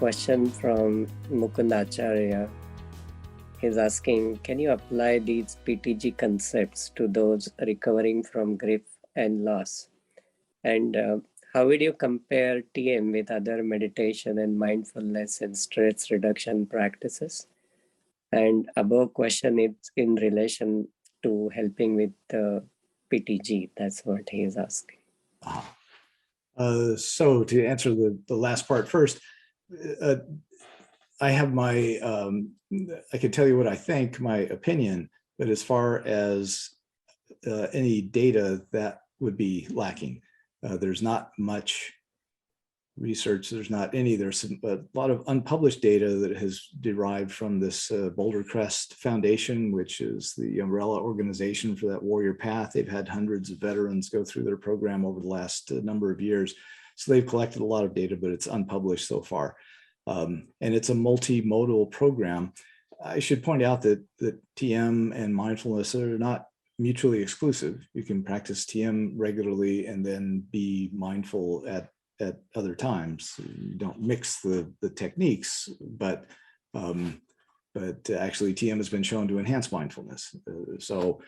question from Mukund Acharya. He's asking, can you apply these PTG concepts to those recovering from grief and loss? And how would you compare TM with other meditation and mindfulness and stress reduction practices? And above question is in relation to helping with PTG. That's what he is asking. So to answer the last part first, I have my, I can tell you what I think, my opinion, but as far as any data, that would be lacking. There's not much research, there's a lot of unpublished data that has derived from this Boulder Crest Foundation, which is the umbrella organization for that Warrior Path. They've had hundreds of veterans go through their program over the last number of years. So they've collected a lot of data, but it's unpublished so far. And it's a multimodal program. I should point out that TM and mindfulness are not mutually exclusive. You can practice TM regularly and then be mindful at other times. You don't mix the techniques, but actually TM has been shown to enhance mindfulness. So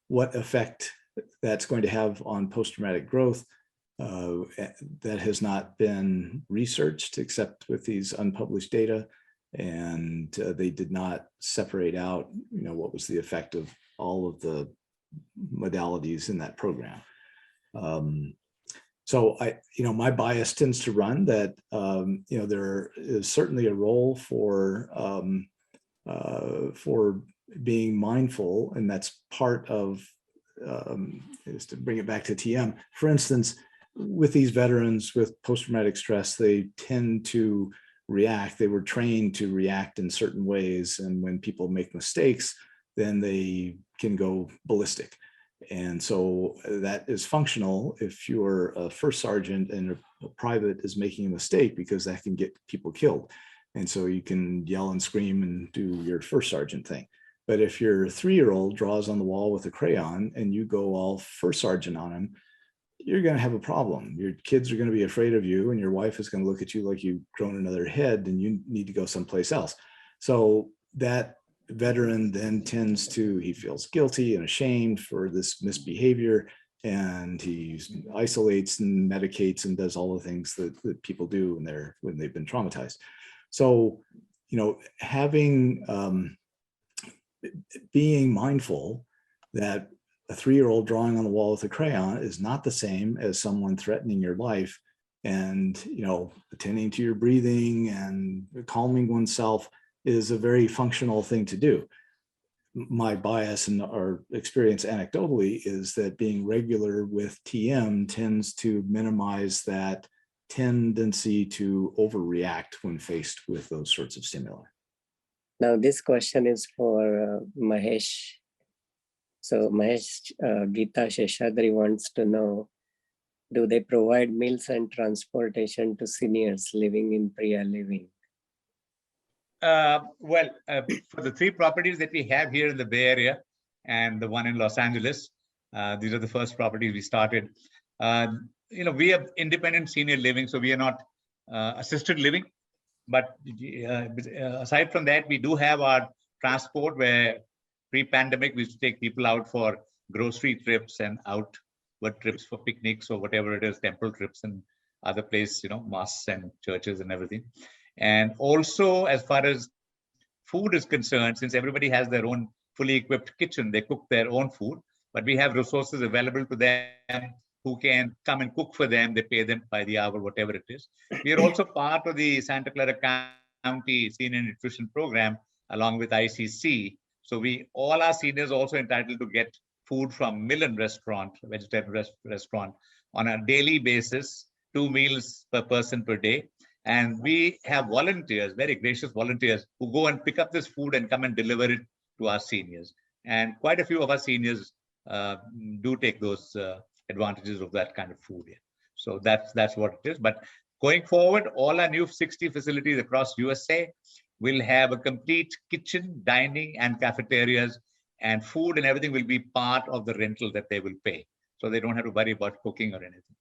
what effect that's going to have on post-traumatic growth, that has not been researched except with these unpublished data, and they did not separate out, what was the effect of all of the modalities in that program. So my bias tends to run that, there is certainly a role for being mindful, and that's part of, is to bring it back to TM. For instance, with these veterans with post-traumatic stress, they tend to react. They were trained to react in certain ways, and when people make mistakes, then they can go ballistic. And so that is functional if you're a first sergeant and a private is making a mistake, because that can get people killed. And so you can yell and scream and do your first sergeant thing. But if your 3-year-old draws on the wall with a crayon and you go all first sergeant on him, you're going to have a problem. Your kids are going to be afraid of you, and your wife is going to look at you like you've grown another head and you need to go someplace else. So that veteran then he feels guilty and ashamed for this misbehavior, and he isolates and medicates and does all the things that people do when they've been traumatized. So, being mindful that a 3-year-old drawing on the wall with a crayon is not the same as someone threatening your life, and attending to your breathing and calming oneself is a very functional thing to do. My bias and our experience anecdotally is that being regular with TM tends to minimize that tendency to overreact when faced with those sorts of stimuli. Now this question is for Mahesh. So Mahesh, Geeta Sheshadri wants to know, do they provide meals and transportation to seniors living in Priya Living? For the 3 properties that we have here in the Bay Area and the one in Los Angeles, these are the first properties we started. We have independent senior living, so we are not assisted living. But aside from that, we do have our transport, where pre-pandemic we used to take people out for grocery trips and outward trips for picnics or whatever it is, temple trips and other places, mosques and churches and everything. And also, as far as food is concerned, since everybody has their own fully equipped kitchen, they cook their own food, but we have resources available to them who can come and cook for them. They pay them by the hour, whatever it is. We are also part of the Santa Clara County Senior Nutrition Program along with ICC. So all our seniors also entitled to get food from Millen Restaurant, vegetarian restaurant, on a daily basis, 2 meals per person per day. And we have volunteers, very gracious volunteers, who go and pick up this food and come and deliver it to our seniors. And quite a few of our seniors do take those advantages of that kind of food. Yeah. So that's what it is. But going forward, all our new 60 facilities across USA will have a complete kitchen, dining, and cafeterias, and food and everything will be part of the rental that they will pay. So they don't have to worry about cooking or anything.